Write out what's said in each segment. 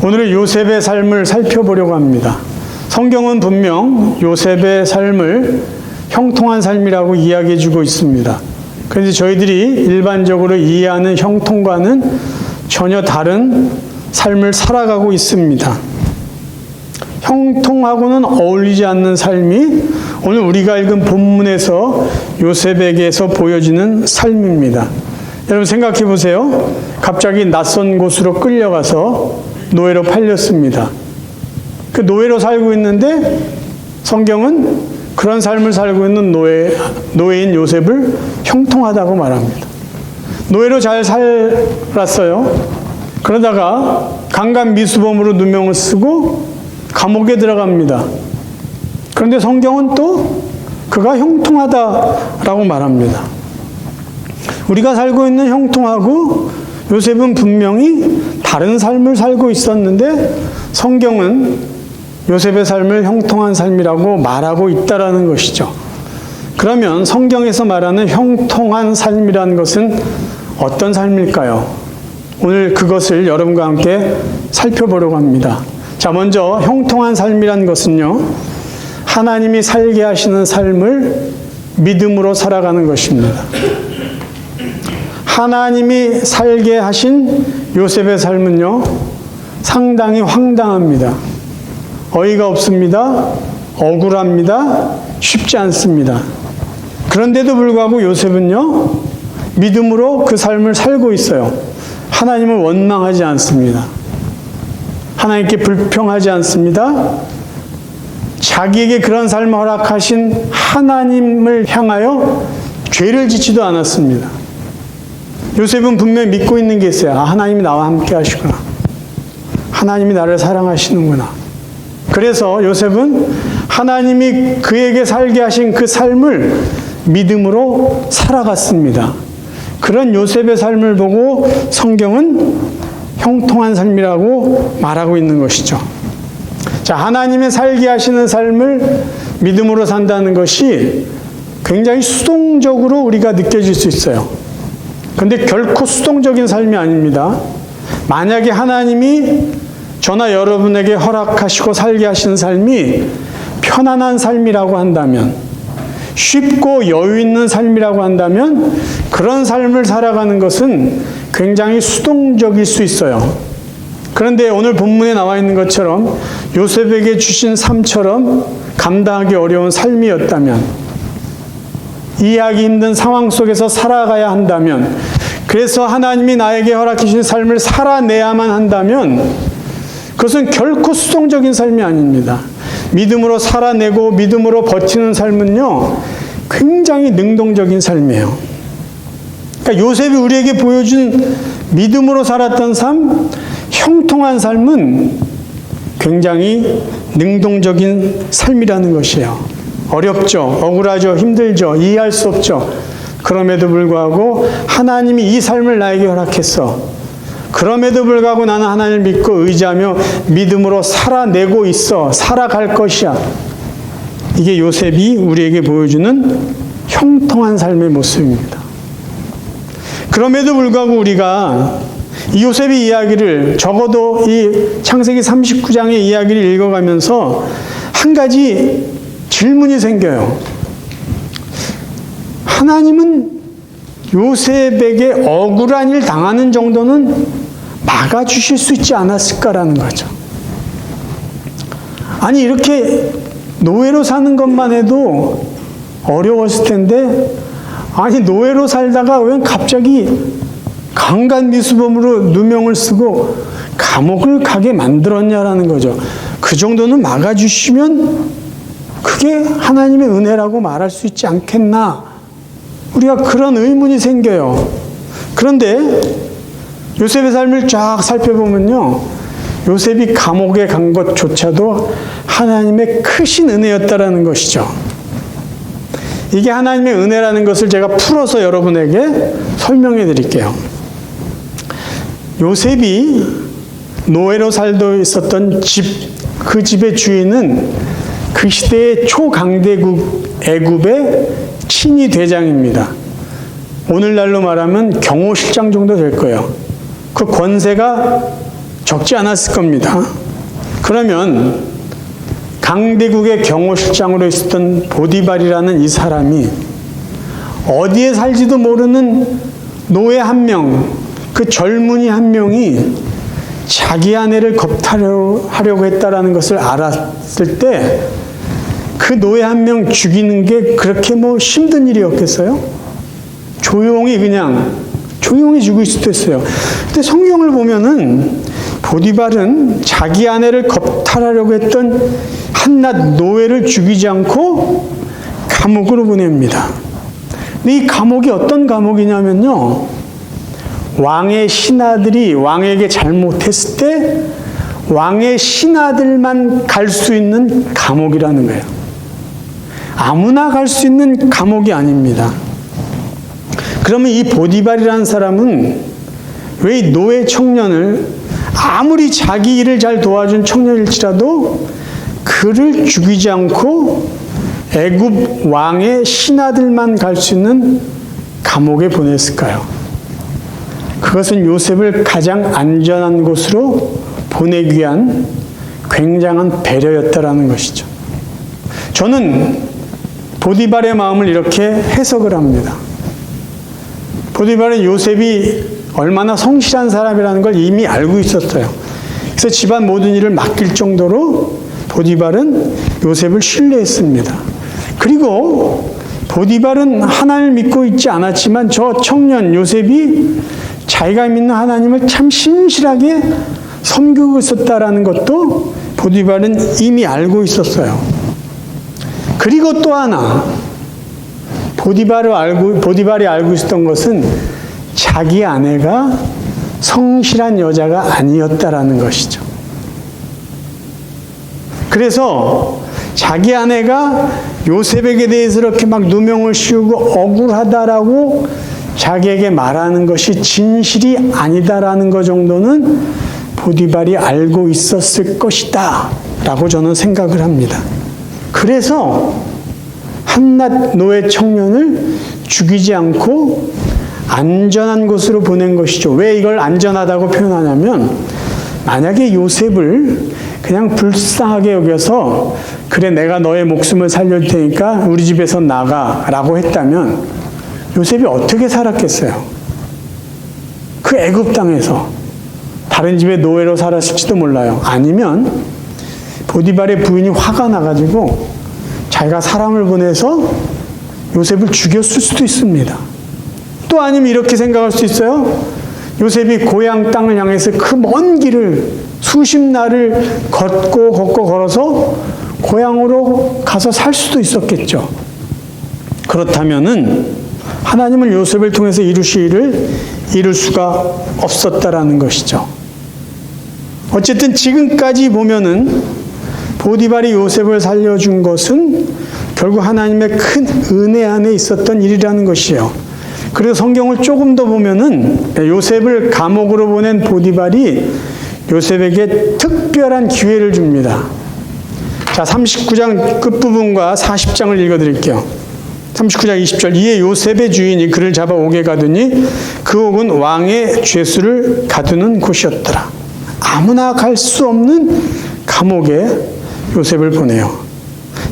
오늘은 요셉의 삶을 살펴보려고 합니다. 성경은 분명 요셉의 삶을 형통한 삶이라고 이야기해 주고 있습니다. 그런데 저희들이 일반적으로 이해하는 형통과는 전혀 다른 삶을 살아가고 있습니다. 형통하고는 어울리지 않는 삶이 오늘 우리가 읽은 본문에서 요셉에게서 보여지는 삶입니다. 여러분 생각해 보세요. 갑자기 낯선 곳으로 끌려가서 노예로 팔렸습니다. 그 노예로 살고 있는데 성경은 그런 삶을 살고 있는 노예인 요셉을 형통하다고 말합니다. 노예로 잘 살았어요. 그러다가 강간 미수범으로 누명을 쓰고 감옥에 들어갑니다. 그런데 성경은 또 그가 형통하다라고 말합니다. 우리가 살고 있는 형통하고 요셉은 분명히 다른 삶을 살고 있었는데 성경은 요셉의 삶을 형통한 삶이라고 말하고 있다라는 것이죠. 그러면 성경에서 말하는 형통한 삶이라는 것은 어떤 삶일까요? 오늘 그것을 여러분과 함께 살펴보려고 합니다. 자, 먼저 형통한 삶이라는 것은요, 하나님이 살게 하시는 삶을 믿음으로 살아가는 것입니다. 하나님이 살게 하신 요셉의 삶은요, 상당히 황당합니다. 어이가 없습니다. 억울합니다. 쉽지 않습니다. 그런데도 불구하고 요셉은요, 믿음으로 그 삶을 살고 있어요. 하나님을 원망하지 않습니다. 하나님께 불평하지 않습니다. 자기에게 그런 삶을 허락하신 하나님을 향하여 죄를 짓지도 않았습니다. 요셉은 분명히 믿고 있는 게 있어요. 아, 하나님이 나와 함께 하시구나. 하나님이 나를 사랑하시는구나. 그래서 요셉은 하나님이 그에게 살게 하신 그 삶을 믿음으로 살아갔습니다. 그런 요셉의 삶을 보고 성경은 형통한 삶이라고 말하고 있는 것이죠. 자, 하나님의 살게 하시는 삶을 믿음으로 산다는 것이 굉장히 수동적으로 우리가 느껴질 수 있어요. 그런데 결코 수동적인 삶이 아닙니다. 만약에 하나님이 저나 여러분에게 허락하시고 살게 하시는 삶이 편안한 삶이라고 한다면, 쉽고 여유 있는 삶이라고 한다면 그런 삶을 살아가는 것은 굉장히 수동적일 수 있어요. 그런데 오늘 본문에 나와 있는 것처럼 요셉에게 주신 삶처럼 감당하기 어려운 삶이었다면, 이해하기 힘든 상황 속에서 살아가야 한다면, 그래서 하나님이 나에게 허락해 주신 삶을 살아내야만 한다면 그것은 결코 수동적인 삶이 아닙니다. 믿음으로 살아내고 믿음으로 버티는 삶은요, 굉장히 능동적인 삶이에요. 그러니까 요셉이 우리에게 보여준 믿음으로 살았던 삶, 형통한 삶은 굉장히 능동적인 삶이라는 것이에요. 어렵죠. 억울하죠. 힘들죠. 이해할 수 없죠. 그럼에도 불구하고 하나님이 이 삶을 나에게 허락했어. 그럼에도 불구하고 나는 하나님을 믿고 의지하며 믿음으로 살아내고 있어. 살아갈 것이야. 이게 요셉이 우리에게 보여주는 형통한 삶의 모습입니다. 그럼에도 불구하고 우리가 이 요셉의 이야기를, 적어도 이 창세기 39장의 이야기를 읽어가면서 한 가지 질문이 생겨요. 하나님은 요셉에게 억울한 일 당하는 정도는 막아주실 수 있지 않았을까라는 거죠. 아니, 이렇게 노예로 사는 것만 해도 어려웠을 텐데, 아니, 노예로 살다가 왜 갑자기 강간 미수범으로 누명을 쓰고 감옥을 가게 만들었냐라는 거죠. 그 정도는 막아주시면 그게 하나님의 은혜라고 말할 수 있지 않겠나? 우리가 그런 의문이 생겨요. 그런데 요셉의 삶을 쫙 살펴보면요, 요셉이 감옥에 간 것조차도 하나님의 크신 은혜였다라는 것이죠. 이게 하나님의 은혜라는 것을 제가 풀어서 여러분에게 설명해 드릴게요. 요셉이 노예로 살고 있었던 집, 그 집의 주인은 그 시대의 초강대국 애굽의 친위 대장입니다. 오늘날로 말하면 경호실장 정도 될 거예요. 그 권세가 적지 않았을 겁니다. 그러면 강대국의 경호실장으로 있었던 보디발이라는 이 사람이 어디에 살지도 모르는 노예 한 명, 그 젊은이 한 명이 자기 아내를 겁탈하려고 했다라는 것을 알았을 때 그 노예 한 명 죽이는 게 그렇게 힘든 일이었겠어요? 조용히 죽일 수도 있어요. 근데 성경을 보면은 보디발은 자기 아내를 겁탈하려고 했던 한낱 노예를 죽이지 않고 감옥으로 보냅니다. 근데 이 감옥이 어떤 감옥이냐면요, 왕의 신하들이 왕에게 잘못했을 때 왕의 신하들만 갈 수 있는 감옥이라는 거예요. 아무나 갈 수 있는 감옥이 아닙니다. 그러면 이 보디발이라는 사람은 왜 이 노예 청년을, 아무리 자기 일을 잘 도와준 청년일지라도 그를 죽이지 않고 애굽 왕의 신하들만 갈 수 있는 감옥에 보냈을까요? 그것은 요셉을 가장 안전한 곳으로 보내기 위한 굉장한 배려였다라는 것이죠. 저는 보디발의 마음을 이렇게 해석을 합니다. 보디발은 요셉이 얼마나 성실한 사람이라는 걸 이미 알고 있었어요. 그래서 집안 모든 일을 맡길 정도로 보디발은 요셉을 신뢰했습니다. 그리고 보디발은 하나님을 믿고 있지 않았지만 저 청년 요셉이 자기가 믿는 하나님을 참 신실하게 섬기고 있었다라는 것도 보디발은 이미 알고 있었어요. 그리고 또 하나, 보디발이 알고 있었던 것은 자기 아내가 성실한 여자가 아니었다라는 것이죠. 그래서 자기 아내가 요셉에게 대해서 이렇게 막 누명을 씌우고 억울하다라고 자기에게 말하는 것이 진실이 아니다라는 것 정도는 보디발이 알고 있었을 것이다 라고 저는 생각을 합니다. 그래서 한낱 노예 청년을 죽이지 않고 안전한 곳으로 보낸 것이죠. 왜 이걸 안전하다고 표현하냐면, 만약에 요셉을 그냥 불쌍하게 여겨서 그래 내가 너의 목숨을 살릴 테니까 우리 집에서 나가라고 했다면 요셉이 어떻게 살았겠어요? 그 애굽 땅에서 다른 집에 노예로 살았을지도 몰라요. 아니면 보디발의 부인이 화가 나가지고 자기가 사람을 보내서 요셉을 죽였을 수도 있습니다. 또 아니면 이렇게 생각할 수 있어요. 요셉이 고향 땅을 향해서 그 먼 길을 수십 날을 걷고 걸어서 고향으로 가서 살 수도 있었겠죠. 그렇다면은 하나님은 요셉을 통해서 이루실 일을 이룰 수가 없었다라는 것이죠. 어쨌든 지금까지 보면은 보디발이 요셉을 살려준 것은 결국 하나님의 큰 은혜 안에 있었던 일이라는 것이에요. 그래서 성경을 조금 더 보면은 요셉을 감옥으로 보낸 보디발이 요셉에게 특별한 기회를 줍니다. 자, 39장 끝부분과 40장을 읽어드릴게요. 39장 20절. 이에 요셉의 주인이 그를 잡아 옥에 가두니 그 옥은 왕의 죄수를 가두는 곳이었더라. 아무나 갈 수 없는 감옥에 요셉을 보내요.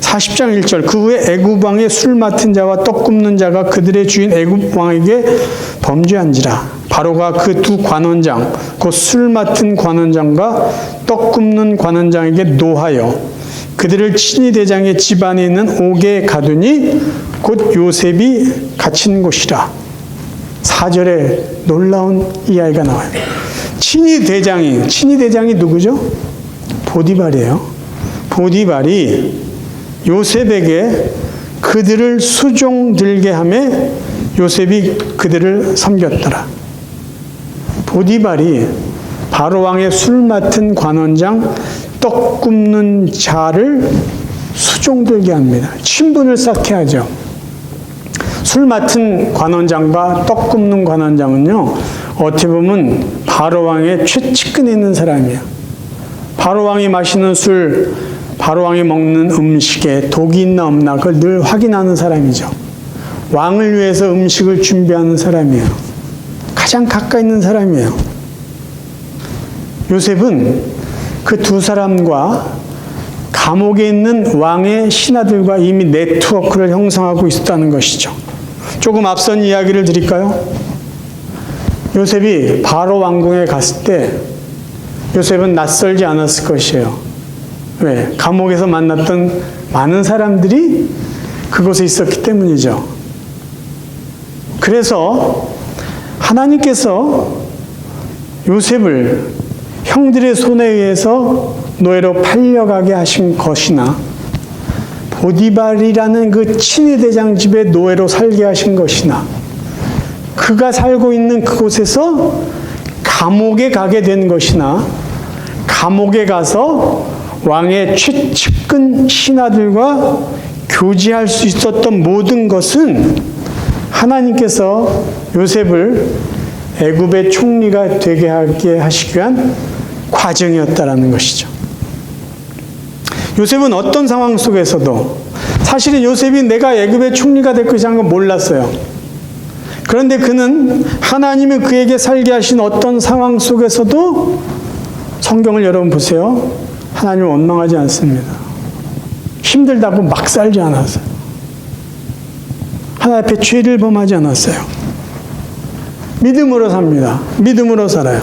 40장 1절. 그 후에 애굽 왕의 술 맡은 자와 떡 굽는 자가 그들의 주인 애굽 왕에게 범죄한지라. 바로가 그 두 관원장 곧 술 맡은 관원장과 떡 굽는 관원장에게 노하여 그들을 친위 대장의 집 안에 있는 옥에 가두니 곧 요셉이 갇힌 곳이라. 4절에 놀라운 이야기가 나와요. 친위 대장이 누구죠? 보디발이에요. 보디발이 요셉에게 그들을 수종들게 하며 요셉이 그들을 섬겼더라. 보디발이 바로왕의 술 맡은 관원장 떡 굽는 자를 수종들게 합니다. 친분을 쌓게 하죠. 술 맡은 관원장과 떡 굽는 관원장은요, 어떻게 보면 바로왕의 최측근에 있는 사람이에요. 바로왕이 마시는 술, 바로왕이 먹는 음식에 독이 있나 없나 그걸 늘 확인하는 사람이죠. 왕을 위해서 음식을 준비하는 사람이에요. 가장 가까이 있는 사람이에요. 요셉은 그 두 사람과 감옥에 있는 왕의 신하들과 이미 네트워크를 형성하고 있었다는 것이죠. 조금 앞선 이야기를 드릴까요? 요셉이 바로 왕궁에 갔을 때 요셉은 낯설지 않았을 것이에요. 왜? 감옥에서 만났던 많은 사람들이 그곳에 있었기 때문이죠. 그래서 하나님께서 요셉을 형들의 손에 의해서 노예로 팔려가게 하신 것이나 보디발이라는 그 친위대장 집에 노예로 살게 하신 것이나 그가 살고 있는 그곳에서 감옥에 가게 된 것이나 감옥에 가서 왕의 최측근 신하들과 교제할 수 있었던 모든 것은 하나님께서 요셉을 애굽의 총리가 되게 하게 하시기 위한 과정이었다라는 것이죠. 요셉은 어떤 상황 속에서도 사실은 요셉이 내가 애굽의 총리가 될 것이라는 건 몰랐어요. 그런데 그는 하나님이 그에게 살게 하신 어떤 상황 속에서도 성경을 여러분 보세요. 하나님을 원망하지 않습니다. 힘들다고 막 살지 않았어요. 하나님 앞에 죄를 범하지 않았어요. 믿음으로 삽니다. 믿음으로 살아요.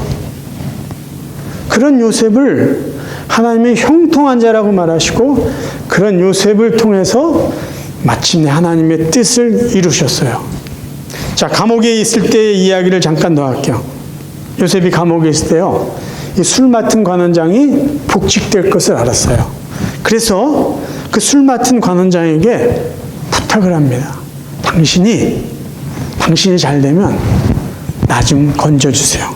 그런 요셉을 하나님이 형통한 자라고 말하시고 그런 요셉을 통해서 마침내 하나님의 뜻을 이루셨어요. 자, 감옥에 있을 때의 이야기를 잠깐 더 할게요. 요셉이 감옥에 있을 때요, 이 술 맡은 관원장이 복직될 것을 알았어요. 그래서 그 술 맡은 관원장에게 부탁을 합니다. 당신이 잘 되면 나 좀 건져주세요.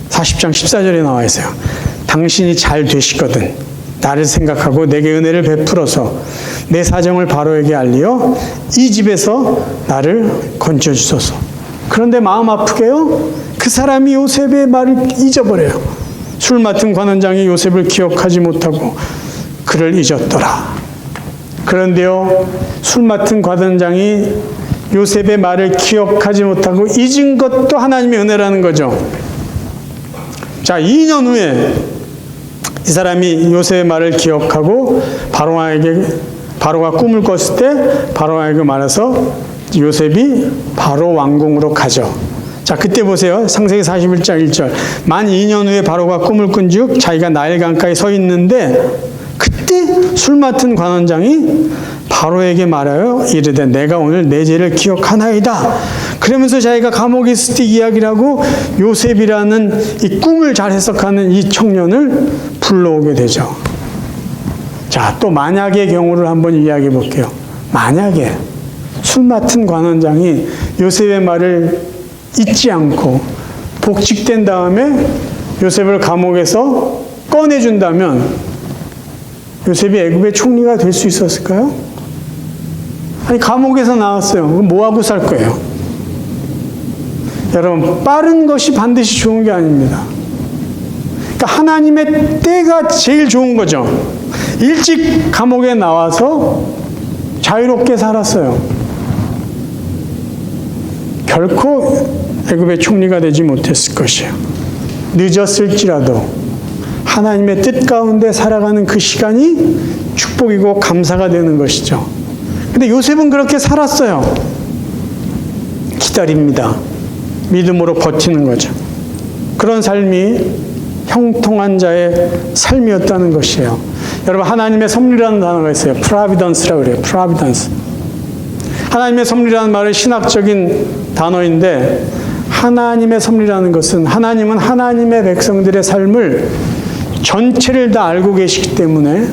40장 14절에 나와 있어요. 당신이 잘 되시거든 나를 생각하고 내게 은혜를 베풀어서 내 사정을 바로에게 알리어 이 집에서 나를 건져주소서. 그런데 마음 아프게요, 그 사람이 요셉의 말을 잊어버려요. 술 맡은 관원장이 요셉을 기억하지 못하고 그를 잊었더라. 그런데요, 술 맡은 관원장이 요셉의 말을 기억하지 못하고 잊은 것도 하나님의 은혜라는 거죠. 자, 2년 후에 이 사람이 요셉의 말을 기억하고 바로가 꿈을 꿨을 때 바로에게 말해서 요셉이 바로 왕궁으로 가죠. 자, 그때 보세요. 창세기 41장 1절. 만 2년 후에 바로가 꿈을 꾼즉 자기가 나일 강가에 서 있는데 그때 술 맡은 관원장이 바로에게 말하여 이르되 내가 오늘 내 죄를 기억하나이다. 그러면서 자기가 감옥에 있을 때 이야기를 하고 요셉이라는 이 꿈을 잘 해석하는 이 청년을 불러오게 되죠. 자, 또 만약의 경우를 한번 이야기해 볼게요. 만약에 술 맡은 관원장이 요셉의 말을 잊지 않고 복직된 다음에 요셉을 감옥에서 꺼내준다면 요셉이 애굽의 총리가 될 수 있었을까요? 아니, 감옥에서 나왔어요. 그럼 뭐하고 살 거예요? 여러분, 빠른 것이 반드시 좋은 게 아닙니다. 그러니까 하나님의 때가 제일 좋은 거죠. 일찍 감옥에 나와서 자유롭게 살았어요. 결코 애굽의 총리가 되지 못했을 것이에요. 늦었을지라도 하나님의 뜻 가운데 살아가는 그 시간이 축복이고 감사가 되는 것이죠. 근데 요셉은 그렇게 살았어요. 기다립니다. 믿음으로 버티는 거죠. 그런 삶이 형통한 자의 삶이었다는 것이에요. 여러분, 하나님의 섭리라는 단어가 있어요. providence라고 그래요. providence. 하나님의 섭리라는 말은 신학적인 단어인데 하나님의 섭리라는 것은 하나님은 하나님의 백성들의 삶을 전체를 다 알고 계시기 때문에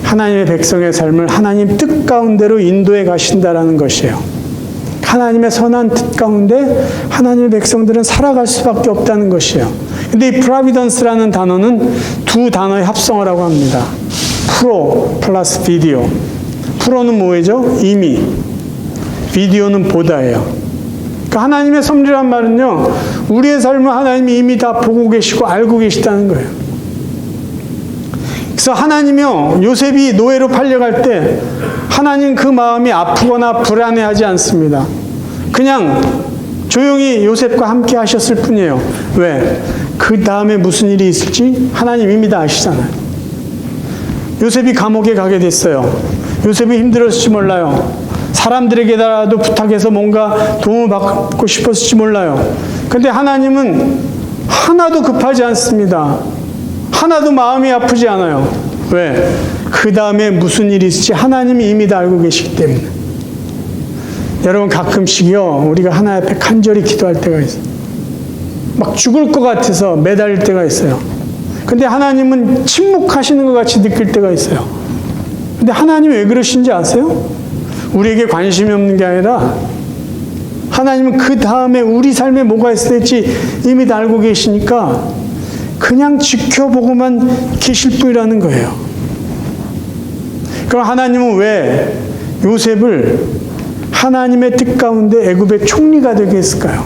하나님의 백성의 삶을 하나님 뜻 가운데로 인도해 가신다라는 것이에요. 하나님의 선한 뜻 가운데 하나님의 백성들은 살아갈 수밖에 없다는 것이에요. 근데 이 providence라는 단어는 두 단어의 합성어라고 합니다. pro 플러스 비디오. pro는 뭐예요? 이미. 비디오는 보다예요. 그러니까 하나님의 섭리란 말은요, 우리의 삶을 하나님이 이미 다 보고 계시고 알고 계시다는 거예요. 그래서 하나님이요, 요셉이 노예로 팔려갈 때 하나님 그 마음이 아프거나 불안해하지 않습니다. 그냥 조용히 요셉과 함께 하셨을 뿐이에요. 왜? 그 다음에 무슨 일이 있을지 하나님 이미 다 아시잖아요. 요셉이 감옥에 가게 됐어요. 요셉이 힘들었을지 몰라요. 사람들에게라도 부탁해서 뭔가 도움을 받고 싶었을지 몰라요. 근데 하나님은 하나도 급하지 않습니다. 하나도 마음이 아프지 않아요. 왜? 그 다음에 무슨 일이 있을지 하나님이 이미 다 알고 계시기 때문에. 여러분, 가끔씩요, 우리가 하나님 앞에 간절히 기도할 때가 있어요. 막 죽을 것 같아서 매달릴 때가 있어요. 근데 하나님은 침묵하시는 것 같이 느낄 때가 있어요. 근데 하나님이 왜 그러신지 아세요? 우리에게 관심이 없는 게 아니라 하나님은 그 다음에 우리 삶에 뭐가 있을지 이미 다 알고 계시니까 그냥 지켜보고만 계실 뿐이라는 거예요. 그럼 하나님은 왜 요셉을 하나님의 뜻 가운데 애굽의 총리가 되게 했을까요?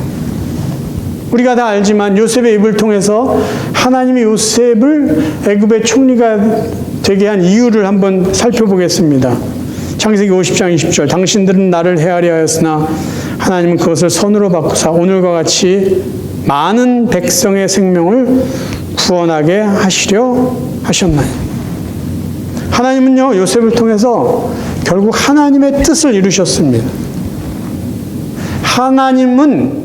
우리가 다 알지만 요셉의 입을 통해서 하나님이 요셉을 애굽의 총리가 되게 한 이유를 한번 살펴보겠습니다. 창세기 50장 20절. 당신들은 나를 헤아려 하였으나 하나님은 그것을 선으로 바꾸사 오늘과 같이 많은 백성의 생명을 구원하게 하시려 하셨나니. 하나님은요, 요셉을 통해서 결국 하나님의 뜻을 이루셨습니다. 하나님은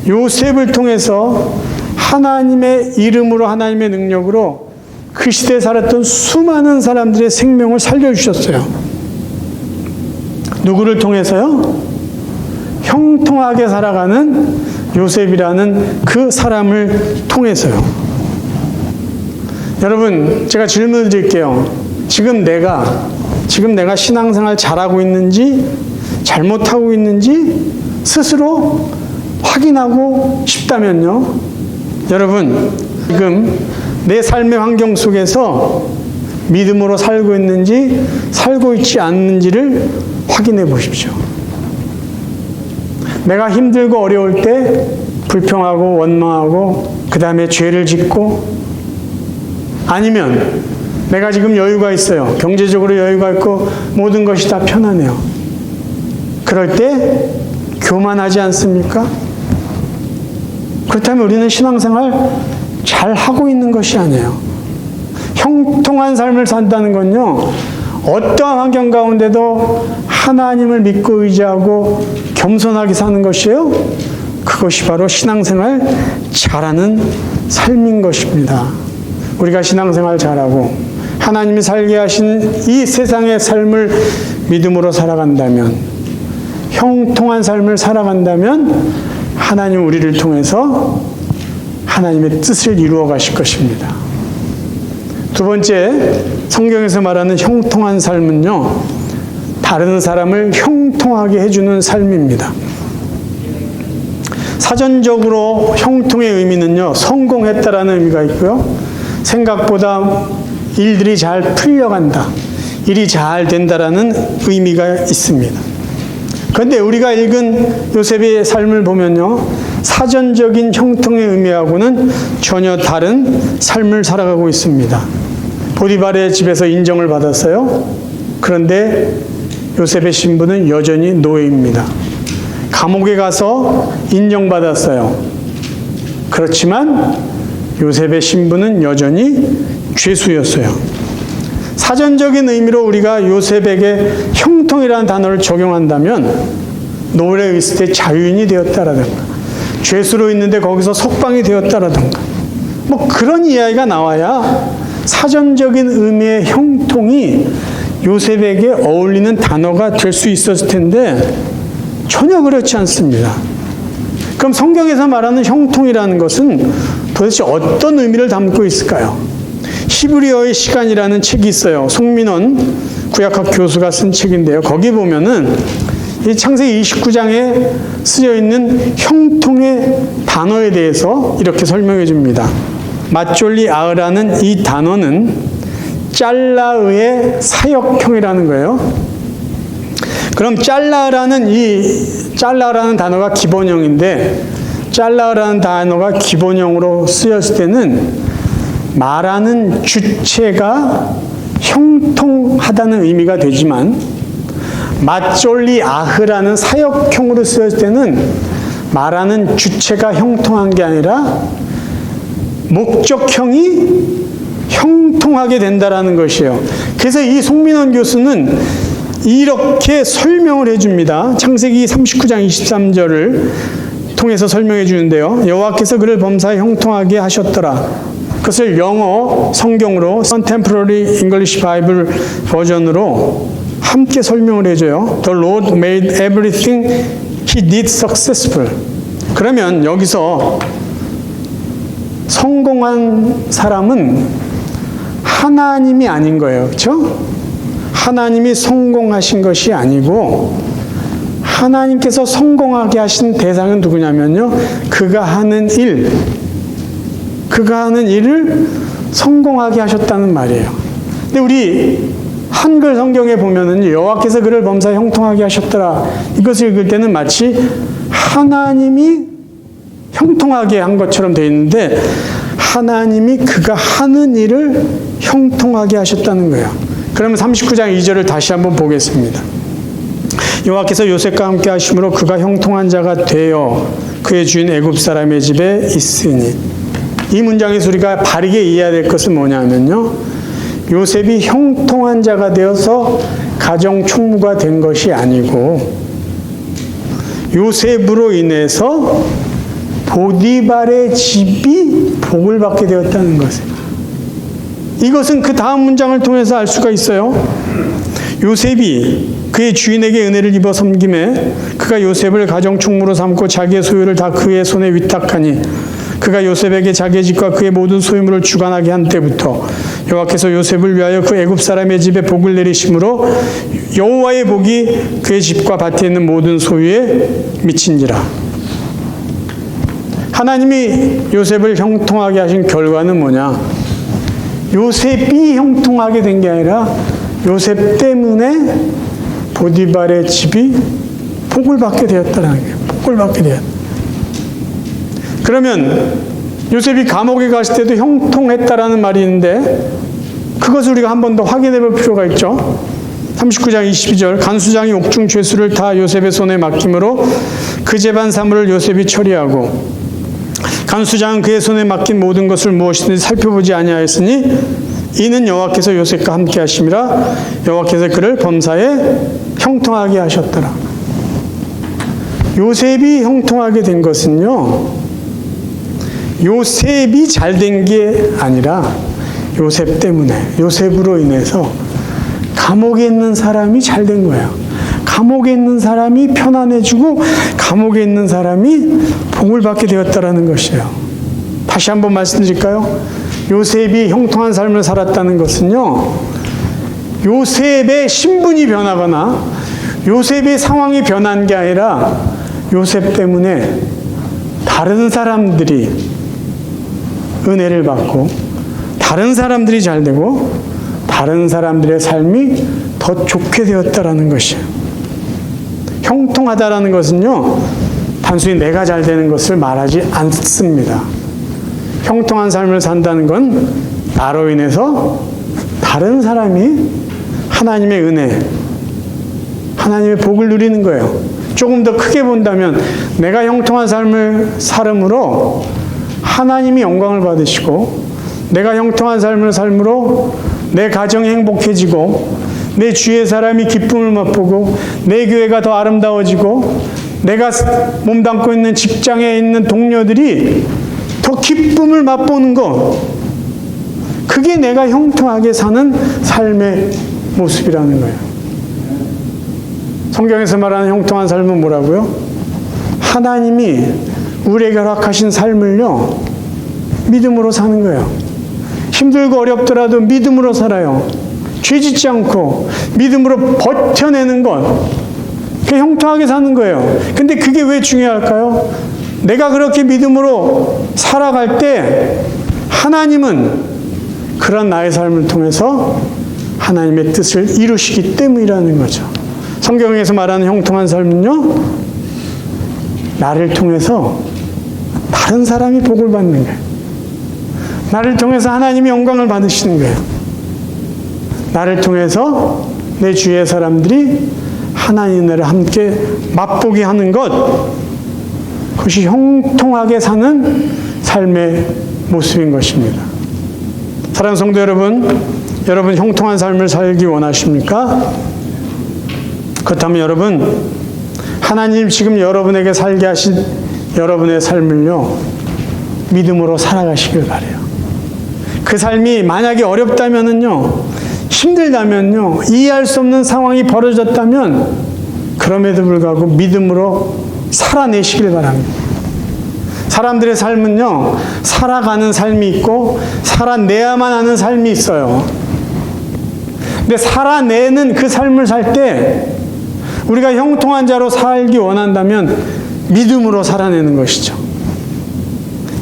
요셉을 통해서 하나님의 이름으로, 하나님의 능력으로 그 시대에 살았던 수많은 사람들의 생명을 살려주셨어요. 누구를 통해서요? 형통하게 살아가는 요셉이라는 그 사람을 통해서요. 여러분, 제가 질문을 드릴게요. 지금 내가 신앙생활 잘하고 있는지 잘못하고 있는지 스스로 확인하고 싶다면요. 여러분, 지금 내 삶의 환경 속에서 믿음으로 살고 있는지 살고 있지 않는지를 확인해 보십시오. 내가 힘들고 어려울 때 불평하고 원망하고 그 다음에 죄를 짓고, 아니면 내가 지금 여유가 있어요. 경제적으로 여유가 있고 모든 것이 다 편하네요. 그럴 때 교만하지 않습니까? 그렇다면 우리는 신앙생활 잘 하고 있는 것이 아니에요. 형통한 삶을 산다는 건요, 어떠한 환경 가운데도 하나님을 믿고 의지하고 겸손하게 사는 것이에요. 그것이 바로 신앙생활 잘하는 삶인 것입니다. 우리가 신앙생활 잘하고 하나님이 살게 하신 이 세상의 삶을 믿음으로 살아간다면, 형통한 삶을 살아간다면 하나님 우리를 통해서 하나님의 뜻을 이루어 가실 것입니다. 두 번째, 성경에서 말하는 형통한 삶은요, 다른 사람을 형통하게 해주는 삶입니다. 사전적으로 형통의 의미는요, 성공했다라는 의미가 있고요, 생각보다 일들이 잘 풀려간다, 일이 잘 된다라는 의미가 있습니다. 그런데 우리가 읽은 요셉의 삶을 보면요, 사전적인 형통의 의미하고는 전혀 다른 삶을 살아가고 있습니다. 보디발의 집에서 인정을 받았어요. 그런데 요셉의 신분은 여전히 노예입니다. 감옥에 가서 인정받았어요. 그렇지만 요셉의 신분은 여전히 죄수였어요. 사전적인 의미로 우리가 요셉에게 형통이라는 단어를 적용한다면 노예에 있을 때 자유인이 되었다라든가, 죄수로 있는데 거기서 석방이 되었다라든가, 뭐 그런 이야기가 나와야 사전적인 의미의 형통이 요셉에게 어울리는 단어가 될 수 있었을 텐데 전혀 그렇지 않습니다. 그럼 성경에서 말하는 형통이라는 것은 도대체 어떤 의미를 담고 있을까요? 히브리어의 시간이라는 책이 있어요. 송민원 구약학 교수가 쓴 책인데요. 거기 보면은 이 창세기 29장에 쓰여 있는 형통의 단어에 대해서 이렇게 설명해 줍니다. 맞졸리 아으라는 이 단어는 짤라의 사역형이라는 거예요. 그럼 짤라라는 단어가 기본형인데, 짤라라는 단어가 기본형으로 쓰였을 때는 말하는 주체가 형통하다는 의미가 되지만, 맞졸리 아흐라는 사역형으로 쓰였을 때는 말하는 주체가 형통한 게 아니라 목적형이 형통하게 된다라는 것이에요. 그래서 이 송민원 교수는 이렇게 설명을 해줍니다. 창세기 39장 23절을 통해서 설명해 주는데요. 여호와께서 그를 범사에 형통하게 하셨더라. 그것을 영어 성경으로 Contemporary English Bible 버전으로 함께 설명을 해줘요. The Lord made everything he did successful. 그러면 여기서 성공한 사람은 하나님이 아닌 거예요. 그렇죠? 하나님이 성공하신 것이 아니고 하나님께서 성공하게 하신 대상은 누구냐면요. 그가 하는 일을 성공하게 하셨다는 말이에요. 근데 우리 한글 성경에 보면은 여호와께서 그를 범사에 형통하게 하셨더라. 이것을 읽을 때는 마치 하나님이 형통하게 한 것처럼 되어 있는데 하나님이 그가 하는 일을 형통하게 하셨다는 거예요. 그러면 39장 2절을 다시 한번 보겠습니다. 여호와께서 요셉과 함께 하심으로 그가 형통한 자가 되어 그의 주인 애굽 사람의 집에 있으니. 이 문장에서 우리가 바르게 이해해야 될 것은 뭐냐면요. 요셉이 형통한 자가 되어서 가정 총무가 된 것이 아니고 요셉으로 인해서 보디발의 집이 복을 받게 되었다는 것이에요. 이것은 그 다음 문장을 통해서 알 수가 있어요. 요셉이 그의 주인에게 은혜를 입어 섬김에 그가 요셉을 가정 총무로 삼고 자기의 소유를 다 그의 손에 위탁하니 그가 요셉에게 자기의 집과 그의 모든 소유물을 주관하게 한 때부터 여호와께서 요셉을 위하여 그 애굽 사람의 집에 복을 내리심으로 여호와의 복이 그의 집과 밭에 있는 모든 소유에 미친지라. 하나님이 요셉을 형통하게 하신 결과는 뭐냐? 요셉이 형통하게 된 게 아니라 요셉 때문에 보디발의 집이 복을 받게 되었다는 거예요. 복을 받게 되었다. 그러면 요셉이 감옥에 갔을 때도 형통했다라는 말이 있는데 그것을 우리가 한 번 더 확인해 볼 필요가 있죠. 39장 22절 간수장이 옥중 죄수를 다 요셉의 손에 맡김으로 그 재반 사물을 요셉이 처리하고 간수장은 그의 손에 맡긴 모든 것을 무엇이든지 살펴보지 아니하였으니 이는 여호와께서 요셉과 함께 하심이라. 여호와께서 그를 범사에 형통하게 하셨더라. 요셉이 형통하게 된 것은요, 요셉이 잘 된 게 아니라 요셉 때문에, 요셉으로 인해서 감옥에 있는 사람이 잘 된 거예요. 감옥에 있는 사람이 편안해지고 감옥에 있는 사람이 복을 받게 되었다라는 것이에요. 다시 한번 말씀드릴까요? 요셉이 형통한 삶을 살았다는 것은요, 요셉의 신분이 변하거나 요셉의 상황이 변한 게 아니라 요셉 때문에 다른 사람들이 은혜를 받고 다른 사람들이 잘 되고 다른 사람들의 삶이 더 좋게 되었다라는 것이에요. 형통하다라는 것은요, 단순히 내가 잘 되는 것을 말하지 않습니다. 형통한 삶을 산다는 건 나로 인해서 다른 사람이 하나님의 은혜, 하나님의 복을 누리는 거예요. 조금 더 크게 본다면 내가 형통한 삶을 살음으로 하나님이 영광을 받으시고 내가 형통한 삶을 삶으로 내 가정이 행복해지고 내 주위의 사람이 기쁨을 맛보고 내 교회가 더 아름다워지고 내가 몸담고 있는 직장에 있는 동료들이 더 기쁨을 맛보는 것, 그게 내가 형통하게 사는 삶의 모습이라는 거예요. 성경에서 말하는 형통한 삶은 뭐라고요? 하나님이 우리에게 허락하신 삶을요, 믿음으로 사는 거예요. 힘들고 어렵더라도 믿음으로 살아요. 죄 짓지 않고 믿음으로 버텨내는 것, 그게 형통하게 사는 거예요. 근데 그게 왜 중요할까요? 내가 그렇게 믿음으로 살아갈 때 하나님은 그런 나의 삶을 통해서 하나님의 뜻을 이루시기 때문이라는 거죠. 성경에서 말하는 형통한 삶은요, 나를 통해서 다른 사람이 복을 받는 거예요. 나를 통해서 하나님이 영광을 받으시는 거예요. 나를 통해서 내 주위의 사람들이 하나님의 은혜를 함께 맛보게 하는 것, 그것이 형통하게 사는 삶의 모습인 것입니다. 사랑하는 성도 여러분, 여러분 형통한 삶을 살기 원하십니까? 그렇다면 여러분, 하나님 지금 여러분에게 살게 하신 여러분의 삶을요, 믿음으로 살아가시길 바라요. 그 삶이 만약에 어렵다면은요, 힘들다면요, 이해할 수 없는 상황이 벌어졌다면 그럼에도 불구하고 믿음으로 살아내시길 바랍니다. 사람들의 삶은요, 살아가는 삶이 있고 살아내야만 하는 삶이 있어요. 근데 살아내는 그 삶을 살 때 우리가 형통한 자로 살기 원한다면 믿음으로 살아내는 것이죠.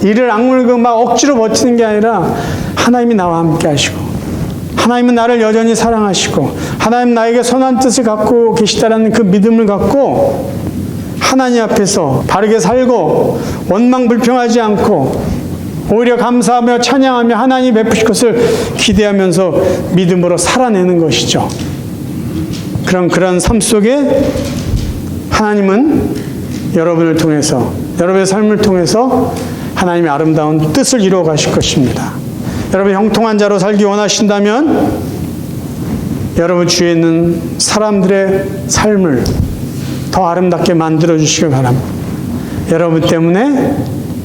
이를 악물고 막 억지로 버티는 게 아니라 하나님이 나와 함께 하시고, 하나님은 나를 여전히 사랑하시고, 하나님 나에게 선한 뜻을 갖고 계시다라는 그 믿음을 갖고 하나님 앞에서 바르게 살고 원망 불평하지 않고 오히려 감사하며 찬양하며 하나님이 베푸실 것을 기대하면서 믿음으로 살아내는 것이죠. 그런 삶 속에 하나님은 여러분을 통해서, 여러분의 삶을 통해서 하나님의 아름다운 뜻을 이루어 가실 것입니다. 여러분 형통한 자로 살기 원하신다면 여러분 주위에 있는 사람들의 삶을 더 아름답게 만들어 주시길 바랍니다. 여러분 때문에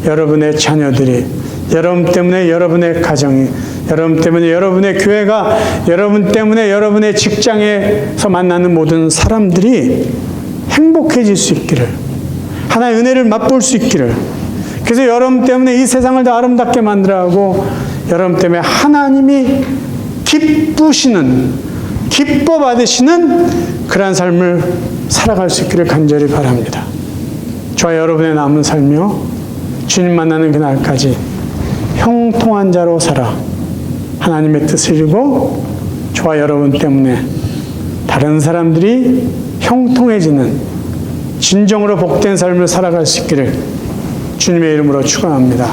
여러분의 자녀들이, 여러분 때문에 여러분의 가정이, 여러분 때문에 여러분의 교회가, 여러분 때문에 여러분의 직장에서 만나는 모든 사람들이 행복해질 수 있기를, 하나의 은혜를 맛볼 수 있기를, 그래서 여러분 때문에 이 세상을 더 아름답게 만들어가고 여러분 때문에 하나님이 기쁘시는, 기뻐 받으시는 그러한 삶을 살아갈 수 있기를 간절히 바랍니다. 저와 여러분의 남은 삶이요, 주님 만나는 그날까지 형통한 자로 살아 하나님의 뜻을 이루고 저와 여러분 때문에 다른 사람들이 형통해지는 진정으로 복된 삶을 살아갈 수 있기를 주님의 이름으로 축원합니다.